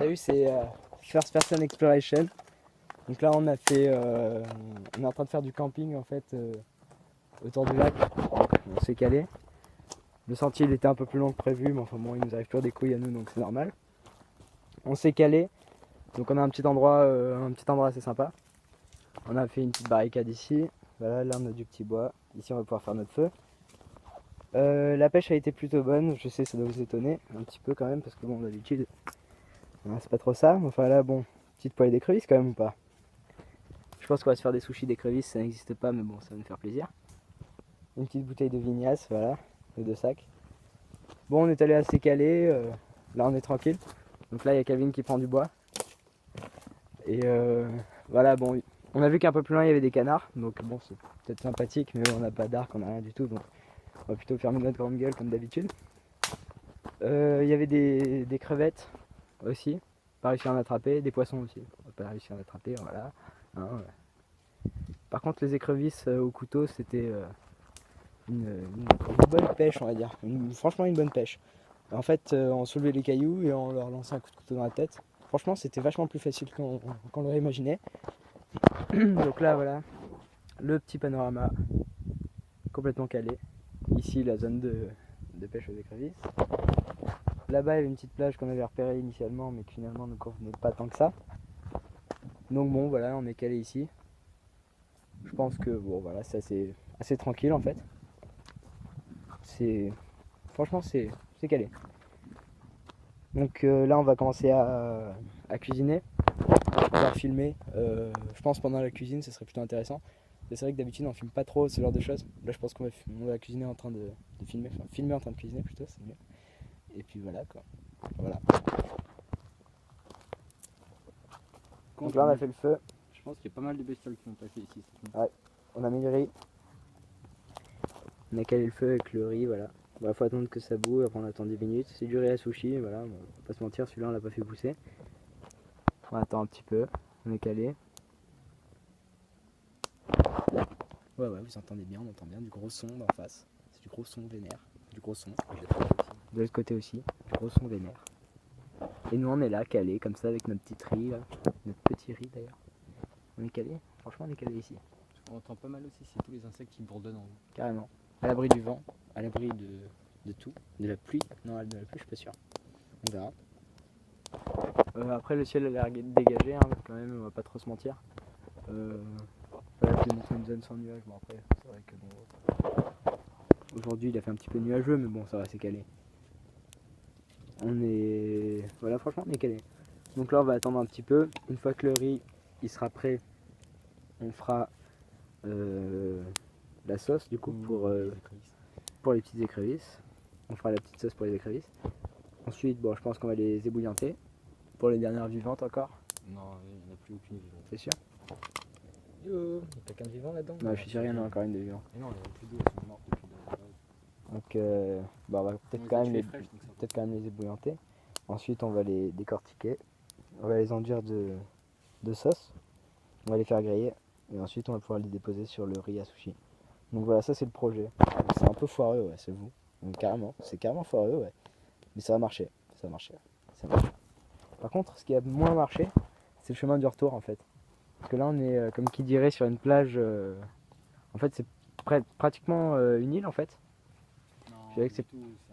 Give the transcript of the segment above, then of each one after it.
Salut, c'est First Person Exploration. Donc là on a fait, on est en train de faire du camping en fait autour du lac. On s'est calé. Le sentier il était un peu plus long que prévu, mais enfin bon il nous arrive toujours des couilles à nous donc c'est normal. On s'est calé, donc on a un petit endroit assez sympa. On a fait une petite barricade ici. Voilà, là on a du petit bois. Ici on va pouvoir faire notre feu. La pêche a été plutôt bonne, je sais ça doit vous étonner un petit peu quand même parce que bon d'habitude c'est pas trop ça. Enfin là bon, petite poêlée d'écrevisses quand même ou pas. Je pense qu'on va se faire des sushis d'écrevisses, ça n'existe pas mais bon ça va nous faire plaisir. Une petite bouteille de vignasse, voilà, les 2 sacs. Bon on est allé assez calé, là on est tranquille. Donc là il y a Calvin qui prend du bois. Et voilà bon, on a vu qu'un peu plus loin il y avait des canards, donc bon c'est peut-être sympathique mais on n'a pas d'arc, on n'a rien du tout donc on va plutôt fermer notre grande gueule comme d'habitude. Il y avait des crevettes aussi, pas réussi à en attraper, des poissons aussi, on n'a pas réussi à en attraper, voilà. Hein, ouais. Par contre les écrevisses au couteau c'était une bonne pêche on va dire, franchement une bonne pêche. En fait on soulevait les cailloux et on leur lançait un coup de couteau dans la tête. Franchement c'était vachement plus facile qu'on l'aurait imaginé. Donc là voilà, le petit panorama complètement calé. Ici la zone de pêche aux écrevisses. Là-bas il y avait une petite plage qu'on avait repérée initialement mais qui finalement ne convenait pas tant que ça. Donc bon voilà on est calé ici. Je pense que bon voilà c'est assez tranquille en fait. Franchement c'est calé. Donc là on va commencer à cuisiner. On va filmer. Je pense pendant la cuisine ce serait plutôt intéressant. C'est vrai que d'habitude on filme pas trop ce genre de choses. Là je pense qu'on va cuisiner en train de filmer. Enfin filmer en train de cuisiner plutôt c'est mieux. Et puis voilà quoi. Voilà. Donc là on a fait le feu. Je pense qu'il y a pas mal de bestioles qui ont passé ici. Ouais, on a mis le riz. On a calé le feu avec le riz, voilà. Bah, faut attendre que ça boue, après on attend 10 minutes. C'est du riz à sushi, voilà, on va pas se mentir, celui-là on l'a pas fait pousser. On attend un petit peu, on est calé. Ouais, vous entendez bien, on entend bien du gros son d'en face. C'est du gros son vénère, du gros son. De l'autre côté aussi, du gros son vénère. Et nous on est là, calé, comme ça, avec notre petit riz, là. Notre petit riz d'ailleurs. On est calé, franchement on est calé ici. On entend pas mal aussi, c'est tous les insectes qui bourdonnent en haut. Carrément. À l'abri du vent, à l'abri de tout. De la pluie. Non, de la pluie, je suis pas sûr. On verra. Après, le ciel a l'air dégagé, hein, quand même, on va pas trop se mentir. Voilà, je vais montrer une zone sans nuages. Bon, après, c'est vrai que bon. Aujourd'hui, il a fait un petit peu nuageux, mais bon, ça va, c'est calé. On est. Voilà, franchement, on est calé. Donc là, on va attendre un petit peu. Une fois que le riz il sera prêt, on fera la sauce du coup pour les petites écrevisses. On fera la petite sauce pour les écrevisses. Ensuite, bon, je pense qu'on va les ébouillanter. Pour les dernières vivantes encore. Non, il n'y en a plus aucune vivante. C'est sûr? Yo, il n'y a pas qu'un vivant là-dedans? Non, je suis sûr, il y en a encore une de vivante. Mais non, il n'y en a plus deux, elles sont mortes depuis Donc, bon, on va peut-être quand même les ébouillanter. Ensuite, on va les décortiquer. On va les enduire de sauce. On va les faire griller. Et ensuite, on va pouvoir les déposer sur le riz à sushi. Donc voilà, ça c'est le projet. C'est un peu foireux, ouais, c'est vous. Donc, carrément, c'est carrément foireux, ouais. Mais ça va marcher. Ça va marcher. Ça va marcher. Par contre, ce qui a moins marché, c'est le chemin du retour en fait. Parce que là, on est, comme qui dirait, sur une plage. En fait, c'est pratiquement une île en fait. Je dirais que c'est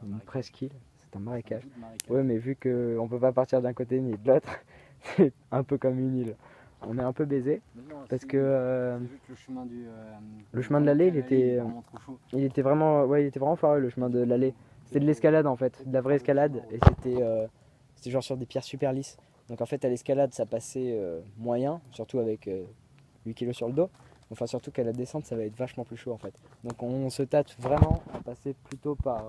une presqu'île. C'est un marécage. Ouais, mais vu qu'on peut pas partir d'un côté ni de l'autre, c'est un peu comme une île. On est un peu baisé parce que le chemin de l'allée, il était vraiment foireux le chemin de l'allée. C'était de l'escalade en fait, de la vraie escalade, et c'était genre sur des pierres super lisses. Donc en fait à l'escalade ça passait moyen, surtout avec 8 kilos sur le dos. Enfin surtout qu'à la descente ça va être vachement plus chaud en fait. Donc on se tâte vraiment à passer plutôt par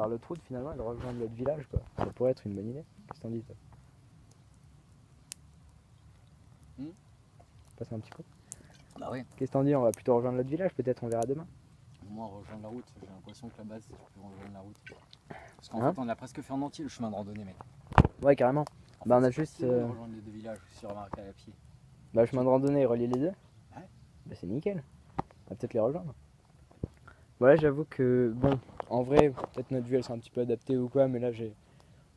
le trou finalement et de rejoindre notre village quoi. Ça pourrait être une bonne idée. Qu'est-ce que t'en dis toi? Passer un petit coup. Bah ouais. Qu'est-ce que t'en dis? On va plutôt rejoindre notre village, peut-être on verra demain. Moi rejoindre la route, j'ai l'impression que là-bas tu peux rejoindre la route. Parce qu'en fait on a presque fait en entier le chemin de randonnée mec. Ouais carrément. Bah on a juste rejoindre les deux villages si remarqué à la pied. Bah le chemin de randonnée relier les deux. Ouais. Bah c'est nickel. On va peut-être les rejoindre. Voilà, j'avoue que bon, en vrai, peut-être notre vue elle s'est un petit peu adaptée ou quoi, mais là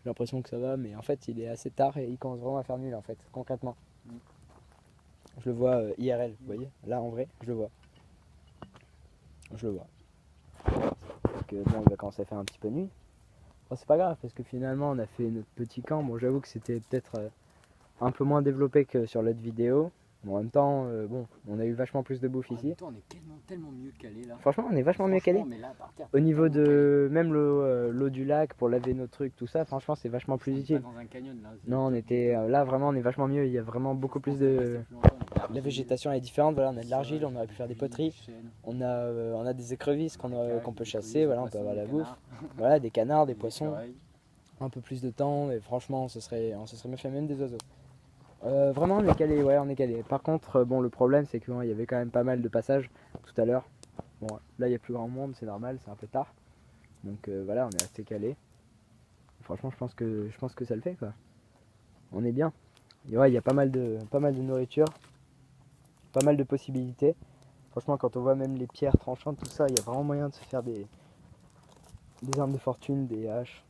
l'impression que ça va, mais en fait il est assez tard et il commence vraiment à faire nul en fait, concrètement. Je le vois IRL, vous voyez, là en vrai, je le vois. Je le vois. Parce que bon, il va commencer à faire un petit peu nuit. Bon, c'est pas grave, parce que finalement on a fait notre petit camp. Bon, j'avoue que c'était peut-être un peu moins développé que sur l'autre vidéo. Bon, en même temps, bon, on a eu vachement plus de bouffe En ici. même temps, on est tellement mieux calé là. Franchement, on est vachement mieux calé. Mais là, par terre, Au niveau tellement de même l'eau du lac pour laver nos trucs, tout ça, franchement, c'est vachement plus calé. On est utile. pas dans un canyon là. Non, on était là vraiment, on est vachement mieux. Il y a vraiment beaucoup plus de. La végétation est différente. Voilà, on a de l'argile, on aurait pu faire des poteries. On a des écrevisses qu'on peut chasser. Voilà, on peut avoir la bouffe. Voilà, des canards, des poissons. Un peu plus de temps et franchement, on se serait mieux fait, même des oiseaux. Vraiment, on est calé. Ouais, on est calé. Par contre, bon, le problème, c'est qu'il y avait quand même pas mal de passages tout à l'heure. Bon, là, il n'y a plus grand monde, c'est normal, c'est un peu tard. Donc voilà, on est assez calé. Franchement, je pense que ça le fait quoi. On est bien. Et ouais, il y a pas mal de nourriture, pas mal de possibilités. Franchement, quand on voit même les pierres tranchantes, tout ça, il y a vraiment moyen de se faire des armes de fortune, des haches,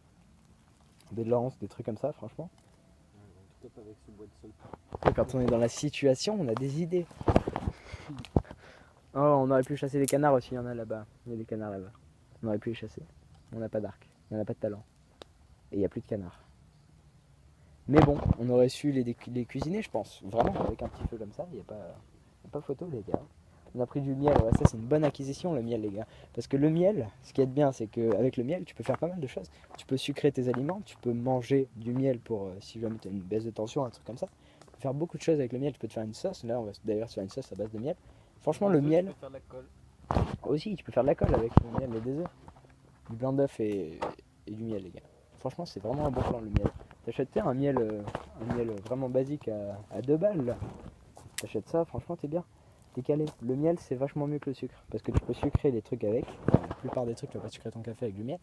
des lances, des trucs comme ça, franchement. Avec ce bois de sol. Et quand on est dans la situation, on a des idées. Oh, on aurait pu chasser les canards aussi, il y en a là-bas. Il y a des canards là-bas. On aurait pu les chasser. On n'a pas d'arc, on n'a pas de talent. Et il n'y a plus de canards. Mais bon, on aurait su les cuisiner, je pense. Vraiment, avec un petit feu comme ça, il n'y a pas photo, les gars. On a pris du miel, ouais, ça c'est une bonne acquisition, le miel, les gars. Parce que le miel, ce qui est bien, c'est qu'avec le miel, tu peux faire pas mal de choses. Tu peux sucrer tes aliments, tu peux manger du miel pour, si jamais tu as une baisse de tension, un truc comme ça. Tu peux faire beaucoup de choses avec le miel, tu peux te faire une sauce. Là, on va d'ailleurs se faire une sauce à base de miel. Franchement, le miel. Tu peux faire de la colle. Aussi, tu peux faire de la colle avec le miel et des œufs. Du blanc d'œuf et du miel, les gars. Franchement, c'est vraiment un bon plan, le miel. T'achètes un miel vraiment basique à 2 balles là. T'achètes ça, franchement t'es bien. T'es calé. Le miel c'est vachement mieux que le sucre. Parce que tu peux sucrer les trucs avec. Enfin, la plupart des trucs tu vas pas sucrer ton café avec du miel.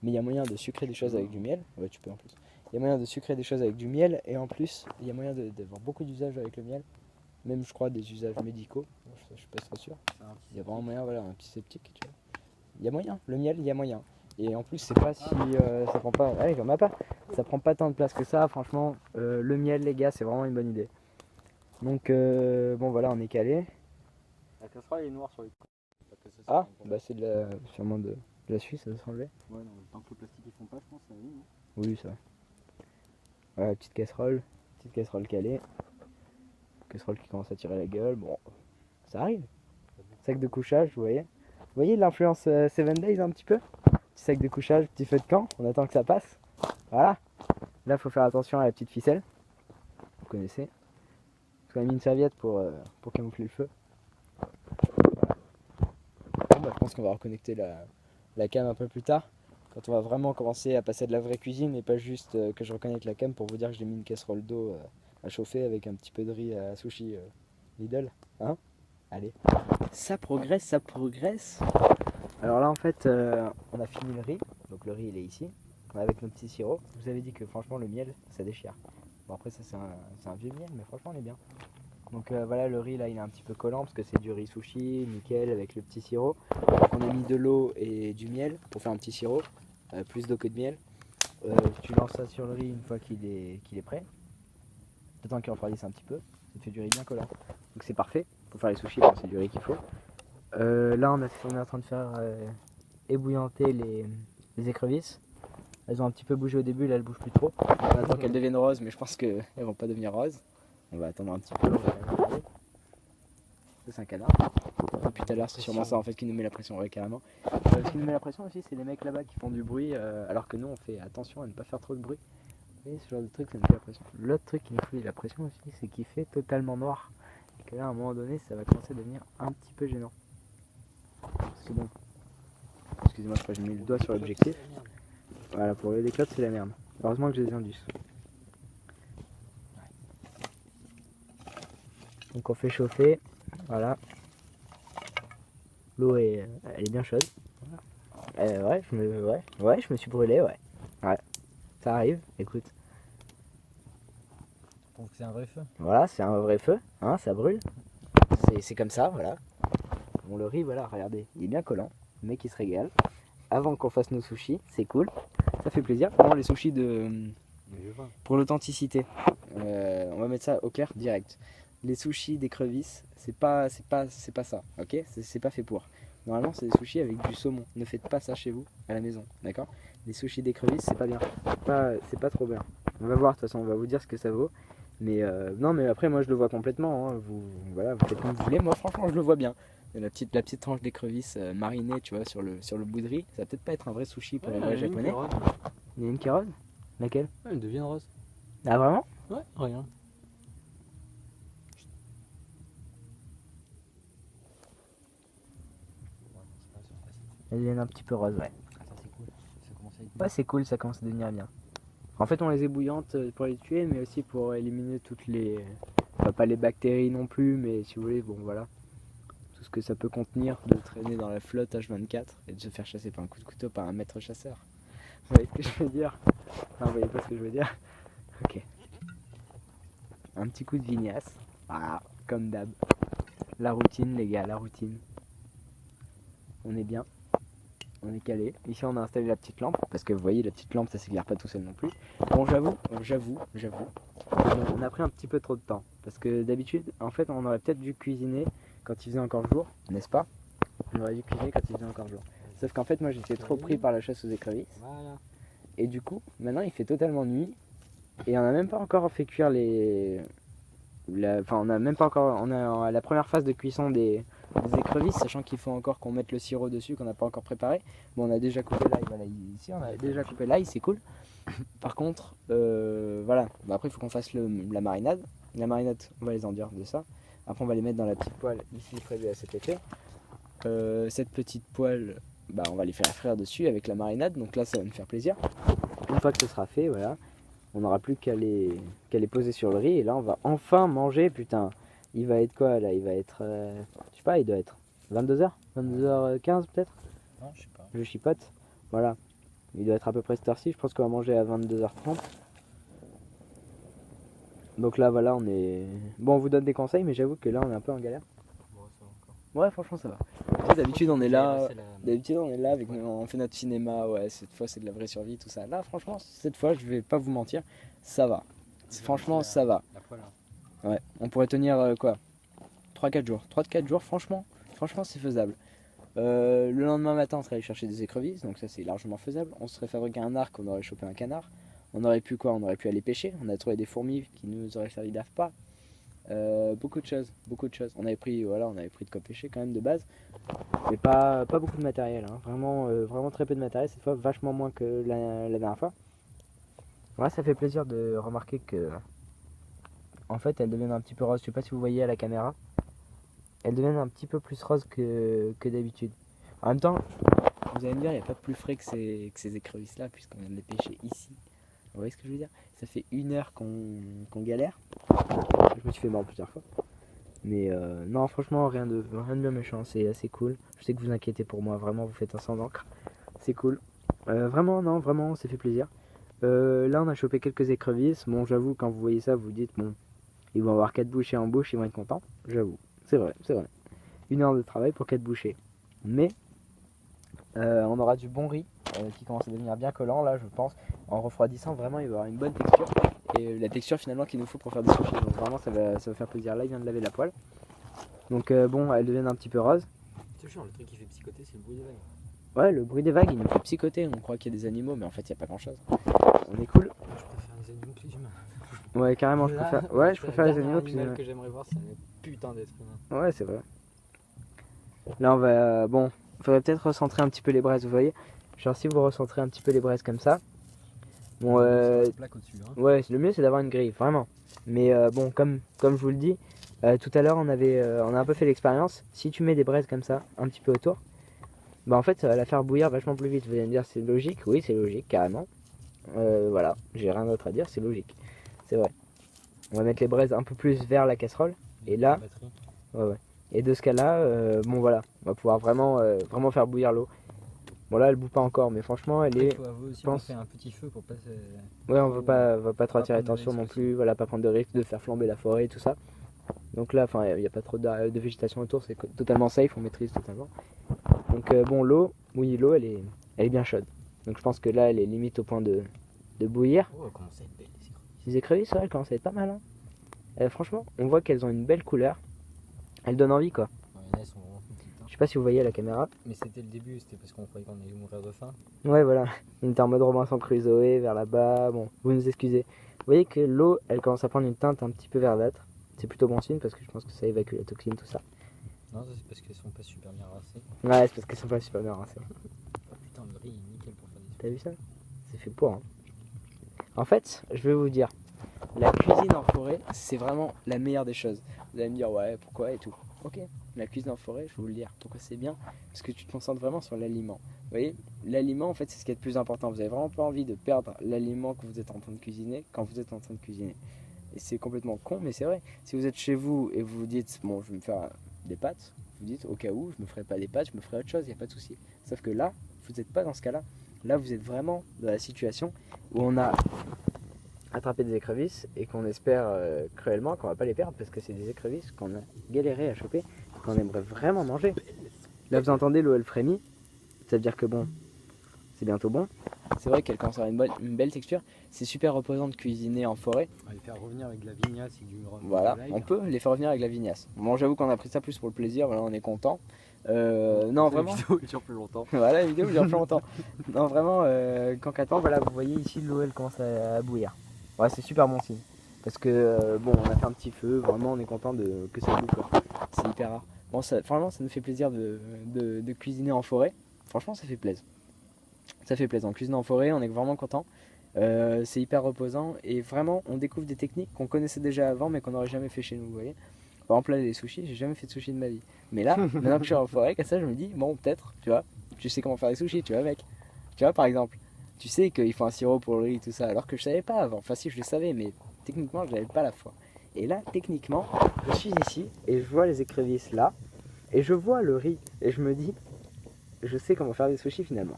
Mais il y a moyen de sucrer des choses avec du miel. Ouais tu peux en plus. Il y a moyen de sucrer des choses avec du miel. Et en plus il y a moyen d'avoir beaucoup d'usages avec le miel. Même je crois des usages médicaux. Je suis pas très sûr. Il y a vraiment moyen, voilà, un petit sceptique tu vois. Il y a moyen. Le miel il y a moyen. Et en plus c'est pas si ça prend pas. Allez j'en ai pas. Ça prend pas tant de place que ça, franchement. Le miel, les gars, c'est vraiment une bonne idée. Donc, bon, voilà, on est calé. La casserole est noire sur les côtés. Ah, bah c'est sûrement de la Suisse, ça va s'enlever. Ouais, non, tant que le plastique ils font pas, je pense, ça va aller. Oui, ça. Voilà, petite casserole calée. Casserole qui commence à tirer la gueule. Bon, ça arrive. Sac de couchage, vous voyez. Vous voyez l'influence 7 Days un petit peu. Petit sac de couchage, petit feu de camp, on attend que ça passe. Voilà. Là, il faut faire attention à la petite ficelle. Vous connaissez. J'ai quand même mis une serviette pour camoufler le feu. Voilà. Bon, bah, je pense qu'on va reconnecter la cam un peu plus tard. Quand on va vraiment commencer à passer à de la vraie cuisine et pas juste que je reconnecte la cam pour vous dire que j'ai mis une casserole d'eau à chauffer avec un petit peu de riz à sushi Lidl. Hein? Allez. Ça progresse, ça progresse. Alors là, en fait, on a fini le riz. Donc le riz, il est ici. Avec nos petits sirops. Je vous avais dit que franchement, le miel, ça déchire. Bon, après, ça, c'est un vieux miel, mais franchement, on est bien. Donc voilà, le riz, là, il est un petit peu collant parce que c'est du riz sushi, nickel, avec le petit sirop. Donc on a mis de l'eau et du miel pour faire un petit sirop. Plus d'eau que de miel. Tu lances ça sur le riz une fois qu'il est prêt. Le temps qu'il refroidisse un petit peu. Ça fait du riz bien collant. Donc c'est parfait. Pour faire les sushis, bon, c'est du riz qu'il faut. Là, on est en train de faire ébouillanter les écrevisses. Elles ont un petit peu bougé au début, là elles bougent plus trop. On attend qu'elles deviennent roses, mais je pense qu'elles vont pas devenir roses. On va attendre un petit peu. Ça, c'est un canard. Depuis tout à l'heure, c'est sûrement ça en fait qui nous met la pression, ouais, carrément. Ce qui nous met la pression aussi, c'est les mecs là-bas qui font du bruit, alors que nous on fait attention à ne pas faire trop de bruit. Vous voyez, ce genre de truc, ça nous fait la pression. L'autre truc qui nous fait la pression aussi, c'est qu'il fait totalement noir. Et que là, à un moment donné, ça va commencer à devenir un petit peu gênant. Parce que bon. Excusez-moi, je crois que j'ai mis le doigt sur l'objectif. Voilà, pour les clottes, c'est la merde. Heureusement que j'ai des indus. Donc on fait chauffer, voilà. L'eau elle est bien chaude. Ouais, je me suis brûlé, ouais. Ouais, ça arrive, écoute. Donc c'est un vrai feu. Voilà, c'est un vrai feu, hein, ça brûle. C'est comme ça, voilà. Bon, le riz, voilà, regardez, il est bien collant. Le mec il se régale. Avant qu'on fasse nos sushis, c'est cool. Ça fait plaisir. Bon, les sushis de... Mais je vois. Pour l'authenticité, on va mettre ça au clair direct. Les sushis d'écrevisses, c'est pas ça, ok? C'est pas fait pour. Normalement, c'est des sushis avec du saumon. Ne faites pas ça chez vous, à la maison, d'accord? Les sushis d'écrevisses, c'est pas bien. C'est pas trop bien. On va voir, de toute façon, on va vous dire ce que ça vaut. Mais non, mais après, moi, je le vois complètement. Hein. Voilà, vous faites comme vous voulez. Moi, franchement, je le vois bien. La petite tranche d'écrevisses marinée, tu vois, sur le bout de riz. Ça va peut-être pas être un vrai sushi pour les vrais japonais. Il y a une qui est rose? Laquelle? Ouais, elle devient rose. Ah, vraiment? Ouais, regarde. Elle devient un petit peu rose, ouais. Attends, c'est cool. Ça commence à être Ouais, c'est cool, ça commence à devenir bien. En fait, on les ébouillantes pour les tuer, mais aussi pour éliminer toutes les... Enfin, pas les bactéries non plus, mais si vous voulez, bon, voilà. Tout ce que ça peut contenir de traîner dans la flotte H24 et de se faire chasser par un coup de couteau par un maître chasseur. Vous voyez ce que je veux dire? Enfin, vous voyez pas ce que je veux dire? Ok. Un petit coup de vignasse. Voilà, comme d'hab. La routine, les gars, la routine. On est bien. On est calé. Ici, on a installé la petite lampe. Parce que vous voyez, la petite lampe, ça s'éclaire pas tout seul non plus. Bon, j'avoue. On a pris un petit peu trop de temps. Parce que d'habitude, en fait, on aurait peut-être dû cuisiner quand il faisait encore jour. N'est-ce pas? On aurait dû cuisiner quand il faisait encore jour. Sauf qu'en fait, moi, j'étais trop pris par la chasse aux écrevisses. Voilà. Et du coup, maintenant, il fait totalement nuit. Et on n'a même pas encore fait cuire les... Enfin, on a même pas encore... On est à la première phase de cuisson des écrevisses, sachant qu'il faut encore qu'on mette le sirop dessus, qu'on n'a pas encore préparé. Bon, on a déjà coupé l'ail, voilà, ici, on a déjà coupé l'ail, c'est cool. Par contre, voilà, bon, après il faut qu'on fasse la marinade. La marinade, on va les enduire de ça. Après, on va les mettre dans la petite poêle ici prévue à cet effet. Cette petite poêle, bah, on va les faire frire dessus avec la marinade, donc là ça va me faire plaisir. Une fois que ce sera fait, voilà, on n'aura plus qu'à les poser sur le riz et là on va enfin manger. Putain, il va être quoi là? Il va être, je sais pas, il doit être 22h, 22h15 peut-être. Non, je sais pas. Je chipote, voilà, il doit être à peu près cette heure-ci. Je pense qu'on va manger à 22h30. Donc là voilà, on est bon, on vous donne des conseils, mais j'avoue que là on est un peu en galère. Bon, ça va encore. Ouais, franchement ça va. Tu sais, d'habitude on est là, C'est avec on fait notre cinéma, ouais, cette fois c'est de la vraie survie, tout ça. Là franchement, cette fois je vais pas vous mentir, ça va. Franchement ça va. La poêle, hein. Ouais, on pourrait tenir quoi, 3-4 jours. 3-4 jours, franchement c'est faisable. Le lendemain matin on serait allé chercher des écrevisses, donc ça c'est largement faisable. On serait fabriqué un arc, on aurait chopé un canard. On aurait pu quoi? On aurait pu aller pêcher, on a trouvé des fourmis qui nous auraient servi d'AFPA. Beaucoup de choses. On avait pris de quoi pêcher quand même de base, mais pas beaucoup de matériel, hein. Vraiment très peu de matériel cette fois, vachement moins que la dernière fois. Ouais, ça fait plaisir de remarquer que en fait elles deviennent un petit peu roses. Je sais pas si vous voyez à la caméra, elles deviennent un petit peu plus roses que d'habitude. En même temps, vous allez me dire, il n'y a pas plus frais que ces écrevisses là, puisqu'on vient de les pêcher ici. Vous voyez ce que je veux dire? Ça fait 1 heure qu'on galère. Je me suis fait mort plusieurs fois. Mais non, franchement, rien de bien méchant, c'est assez cool. Je sais que vous inquiétez pour moi, vraiment, vous faites un sang d'encre. C'est cool. Vraiment, non, vraiment, on s'est fait plaisir. Là, on a chopé quelques écrevisses. Bon, j'avoue, quand vous voyez ça, vous dites, bon, ils vont avoir 4 bouchées en bouche, ils vont être contents. J'avoue, c'est vrai. 1 heure de travail pour 4 bouchées. Mais on aura du bon riz qui commence à devenir bien collant, là, je pense. En refroidissant, vraiment, il va avoir une bonne texture. Et la texture finalement qu'il nous faut pour faire des sushis. Donc vraiment ça va faire plaisir. Là il vient de laver la poêle. Donc bon, elles deviennent un petit peu roses. C'est chiant, le truc qui fait psychoter, c'est le bruit des vagues. Ouais, le bruit des vagues il nous fait psychoter. On croit qu'il y a des animaux, mais en fait il n'y a pas grand chose. On est cool. Je préfère les animaux que les humains. Ouais, carrément, je préfère. Ouais, je préfère les animaux que les humains. que j'aimerais voir, c'est un putain d'être humain. Ouais, c'est vrai. Là on va. Bon, il faudrait peut-être recentrer un petit peu les braises, vous voyez. Genre si vous recentrez un petit peu les braises comme ça. Bon, plaque au-dessus, hein. ouais, le mieux c'est d'avoir une grille, vraiment. Mais bon, comme je vous le dis, tout à l'heure on a un peu fait l'expérience. Si tu mets des braises comme ça, un petit peu autour, bah en fait ça va la faire bouillir vachement plus vite. Vous allez me dire c'est logique, oui c'est logique, carrément. Voilà, j'ai rien d'autre à dire, c'est logique. C'est vrai. On va mettre les braises un peu plus vers la casserole. Et là, ouais. Et de ce cas-là, bon voilà, on va pouvoir vraiment faire bouillir l'eau. Bon là elle bout pas encore, mais franchement elle est... Il faut avouer aussi qu'on fait un petit feu pour pas Ouais, on va pas trop attirer l'attention non plus, voilà, pas prendre de risque de faire flamber la forêt et tout ça. Donc là, enfin, il n'y a pas trop de végétation autour, c'est totalement safe, on maîtrise totalement. Donc bon, l'eau, oui, l'eau elle est bien chaude. Donc je pense que là, elle est limite au point de bouillir. Oh, elle commence à être belle, les écrevisses. Les écrevisses, ouais, elles commencent à être pas mal. Hein. Franchement, on voit qu'elles ont une belle couleur. Elles donnent envie, quoi. Ouais, là, elles sont vraiment petites. Hein. Je sais pas si vous voyez à la caméra. Mais c'était le début, c'était parce qu'on croyait qu'on allait mourir de faim. Ouais, voilà. On était en mode Robinson Crusoe, vers là-bas. Bon, vous nous excusez. Vous voyez que l'eau, elle commence à prendre une teinte un petit peu verdâtre. C'est plutôt bon signe parce que je pense que ça évacue la toxine, tout ça. Non, ça c'est parce qu'elles sont pas super bien rincées. Ouais, c'est parce qu'elles sont pas super bien rincées. Oh putain, le riz est nickel pour faire des T'as vu ça? C'est fait pour. Hein. En fait, je vais vous dire, la cuisine en forêt, c'est vraiment la meilleure des choses. Vous allez me dire, ouais, pourquoi et tout. Ok, la cuisine en forêt, je vais vous le dire. Pourquoi c'est bien? Parce que tu te concentres vraiment sur l'aliment. Vous voyez, l'aliment, en fait, c'est ce qui est le plus important. Vous avez vraiment pas envie de perdre l'aliment que vous êtes en train de cuisiner quand vous êtes en train de cuisiner. Et c'est complètement con, mais c'est vrai. Si vous êtes chez vous et vous vous dites, bon, je vais me faire des pâtes, vous dites, au cas où, je me ferai pas des pâtes, je me ferai autre chose, il n'y a pas de souci. Sauf que là, vous n'êtes pas dans ce cas-là. Là, vous êtes vraiment dans la situation où on a attrapé des écrevisses et qu'on espère cruellement qu'on va pas les perdre parce que c'est des écrevisses qu'on a galéré à choper, qu'on aimerait vraiment manger. Là, vous entendez l'eau, elle frémit. Ça veut dire que bon, c'est bientôt bon. C'est vrai qu'elle commence à avoir une belle texture. C'est super reposant de cuisiner en forêt. On va les faire revenir avec de la vignasse et du Voilà, on peut les faire revenir avec la vignasse. Bon, j'avoue qu'on a pris ça plus pour le plaisir, voilà, on est content. Non, vraiment. La vidéo dure plus longtemps. Voilà, la vidéo dure plus longtemps. Non, vraiment, concrètement, voilà, vous voyez ici l'eau, elle commence à bouillir. Ouais, c'est super bon signe. Parce que, bon, on a fait un petit feu, vraiment, on est content que ça boue, quoi. C'est hyper rare. Bon, franchement, ça nous fait plaisir de cuisiner en forêt. Franchement, ça fait plaisir. Ça fait plaisir. On cuisine en forêt, on est vraiment content. C'est hyper reposant et vraiment, on découvre des techniques qu'on connaissait déjà avant, mais qu'on n'aurait jamais fait chez nous, vous voyez. Par exemple, là, les sushis, j'ai jamais fait de sushi de ma vie. Mais là, maintenant que je suis en forêt, comme ça, je me dis, bon, peut-être, tu vois, tu sais comment faire des sushis, tu vois, mec. Tu vois, par exemple, tu sais qu'il faut un sirop pour le riz, tout ça, alors que je savais pas avant. Enfin, si, je le savais, mais techniquement, je n'avais pas la foi. Et là, techniquement, je suis ici et je vois les écrevisses là, et je vois le riz, et je me dis, je sais comment faire des sushis finalement.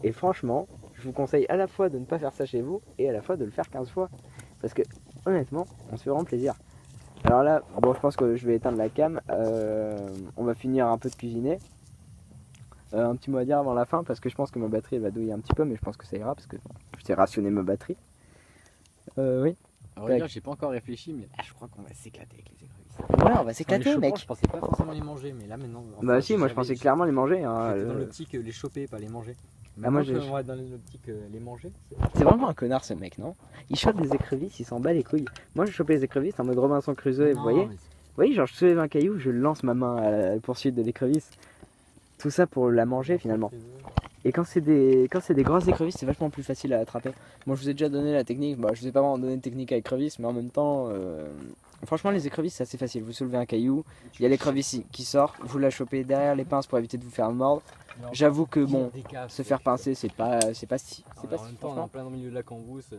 Et franchement, je vous conseille à la fois de ne pas faire ça chez vous et à la fois de le faire 15 fois. Parce que honnêtement, on se fait vraiment plaisir. Alors là, bon, je pense que je vais éteindre la cam. On va finir un peu de cuisiner. Un petit mot à dire avant la fin parce que je pense que ma batterie elle va douiller un petit peu, mais je pense que ça ira parce que je t'ai rationné ma batterie. Oui. Alors, regarde, j'ai pas encore réfléchi, mais je crois qu'on va s'éclater avec les écrevisses. Ouais, on va s'éclater, mec. Je pensais pas forcément les manger, mais là maintenant. Bah si, moi je pensais clairement les manger. Hein, J'étais dans l'optique les choper, pas les manger. Ah, moi, on va dans l'optique les manger. C'est vraiment un connard ce mec, non? Il chope des écrevisses, il s'en bat les couilles. Moi je chopais les écrevisses en mode Robinson Crusoe, vous voyez? Vous voyez, genre je soulève un caillou, je lance ma main à la poursuite de l'écrevisse. Tout ça pour la manger finalement. Et quand c'est des grosses écrevisses, c'est vachement plus facile à attraper. Moi je vous ai déjà donné la technique, bah, je vous ai pas vraiment donné de technique à écrevisses, mais en même temps, franchement les écrevisses c'est assez facile. Vous soulevez un caillou, il y a l'écrevisse qui sort, vous la chopez derrière les pinces pour éviter de vous faire mordre. J'avoue que bon, se faire pincer c'est pas si. En même temps, on est en plein milieu de la cambrousse.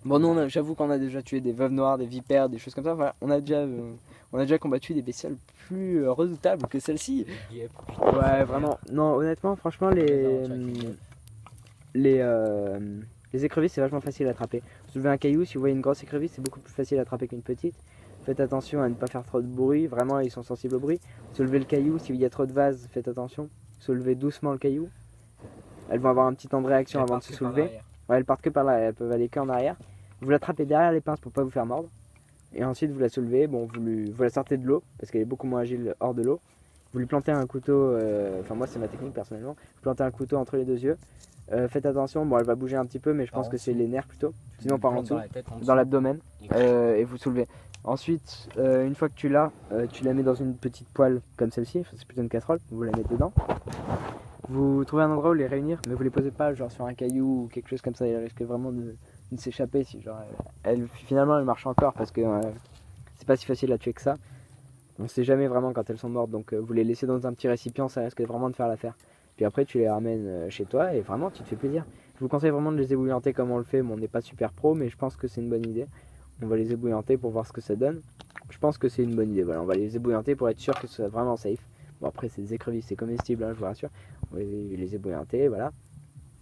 Bon, nous, j'avoue qu'on a déjà tué des veuves noires, des vipères, des choses comme ça. Voilà, on a déjà combattu des bestioles plus redoutables que celle-ci. Ouais, vraiment. Non, honnêtement, franchement, les écrevisses, c'est vachement facile à attraper. Vous soulevez un caillou, si vous voyez une grosse écrevisse, c'est beaucoup plus facile à attraper qu'une petite. Faites attention à ne pas faire trop de bruit. Vraiment, ils sont sensibles au bruit. Soulevez le caillou, s'il y a trop de vases, faites attention. Soulevez doucement le caillou. Elles vont avoir un petit temps de réaction avant de se soulever. Ouais, elles partent que par là, elles peuvent aller qu'en arrière. Vous l'attrapez derrière les pinces pour pas vous faire mordre. Et ensuite vous la soulevez, bon, vous la sortez de l'eau, parce qu'elle est beaucoup moins agile hors de l'eau. Vous lui plantez un couteau, enfin moi c'est ma technique personnellement, vous plantez un couteau entre les deux yeux. Faites attention, bon elle va bouger un petit peu, mais je pense que c'est les nerfs plutôt. Sinon par en dessous, dans l'abdomen, et vous soulevez. Ensuite, une fois que tu l'as, tu la mets dans une petite poêle comme celle-ci, c'est plutôt une casserole, vous la mettez dedans. Vous trouvez un endroit où les réunir, mais vous les posez pas genre sur un caillou ou quelque chose comme ça, il risque vraiment de s'échapper si genre finalement elle marche encore parce que c'est pas si facile à tuer que ça. On sait jamais vraiment quand elles sont mortes, donc vous les laissez dans un petit récipient, ça risque vraiment de faire l'affaire. Puis après tu les ramènes chez toi et vraiment tu te fais plaisir. Je vous conseille vraiment de les ébouillanter comme on le fait, bon, on n'est pas super pro mais je pense que c'est une bonne idée. On va les ébouillanter pour voir ce que ça donne. Je pense que c'est une bonne idée, voilà, on va les ébouillanter pour être sûr que ce soit vraiment safe. Bon après c'est des écrevisses, c'est comestible, hein, je vous rassure. On va les ébouillanter, voilà.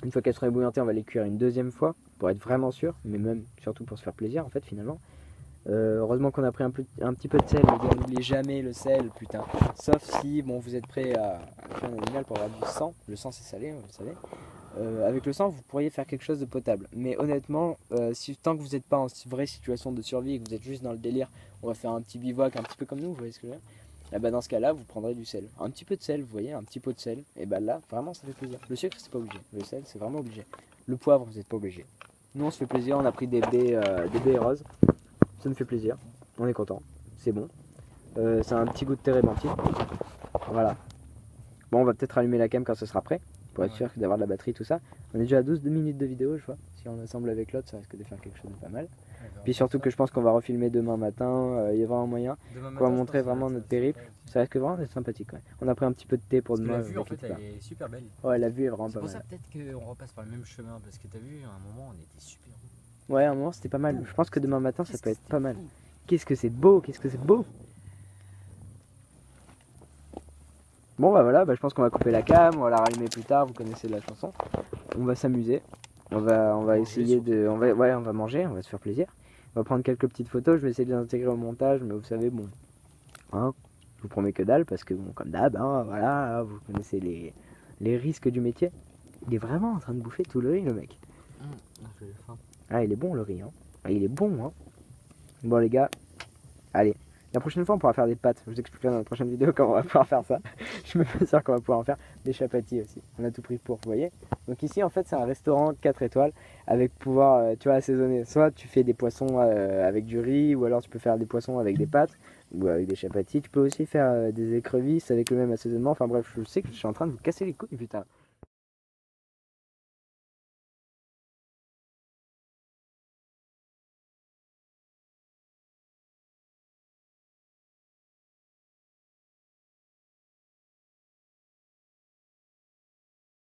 Une fois qu'elles seront ébouillantées, on va les cuire une deuxième fois pour être vraiment sûr, mais même surtout pour se faire plaisir en fait finalement. Heureusement qu'on a pris un petit peu de sel, les gars, n'oubliez jamais le sel, putain. Sauf si bon, vous êtes prêt à tuer un animal pour avoir du sang. Le sang c'est salé, vous le savez. avec le sang, vous pourriez faire quelque chose de potable. Mais honnêtement, tant que vous n'êtes pas en vraie situation de survie et que vous êtes juste dans le délire, on va faire un petit bivouac un petit peu comme nous, vous voyez ce que je veux dire? Et bah dans ce cas-là, vous prendrez du sel. Un petit peu de sel, vous voyez, un petit pot de sel. Et bah là, vraiment, ça fait plaisir. Le sucre, c'est pas obligé. Le sel, c'est vraiment obligé. Le poivre, vous n'êtes pas obligé. Nous, on se fait plaisir. On a pris des baies roses. Ça nous fait plaisir. On est content. C'est bon. C'est un petit goût de térébenthine. Voilà. Bon, on va peut-être allumer la cam quand ce sera prêt. Pour être sûr d'avoir de la batterie, tout ça. On est déjà à 12 minutes de vidéo, je vois. Si on assemble avec l'autre, ça risque de faire quelque chose de pas mal. Puis surtout que je pense qu'on va refilmer demain matin. Il y a vraiment moyen. On va montrer vraiment notre périple. Ça risque vraiment d'être sympathique. Ouais. On a pris un petit peu de thé pour demain. La vue, en fait, elle est super belle. Ouais, la vue est vraiment pas mal. C'est pour ça peut-être qu'on repasse par le même chemin. Parce que t'as vu, à un moment, on était super beau. Ouais, à un moment, c'était pas mal. Je pense que demain matin, ça peut être pas mal. Qu'est-ce que c'est beau, qu'est-ce que c'est beau. Bon bah voilà, je pense qu'on va couper la cam, on va la rallumer plus tard, vous connaissez la chanson. On va s'amuser, on va essayer de... on va manger, on va se faire plaisir. On va prendre quelques petites photos, je vais essayer de les intégrer au montage, mais vous savez, bon, hein, je vous promets que dalle, parce que bon, comme d'hab, hein, voilà, vous connaissez les risques du métier. Il est vraiment en train de bouffer tout le riz, le mec. Ah, il est bon le riz, hein. Ah, il est bon, hein. Bon les gars, allez. La prochaine fois, on pourra faire des pâtes. Je vous expliquerai dans la prochaine vidéo comment on va pouvoir faire ça. Je suis même sûr qu'on va pouvoir en faire des chapatis aussi. On a tout pris pour, vous voyez. Donc ici, en fait, c'est un restaurant 4 étoiles avec pouvoir, tu vois, assaisonner. Soit tu fais des poissons avec du riz, ou alors tu peux faire des poissons avec des pâtes, ou avec des chapatis. Tu peux aussi faire des écrevisses avec le même assaisonnement. Enfin bref, je sais que je suis en train de vous casser les couilles, putain.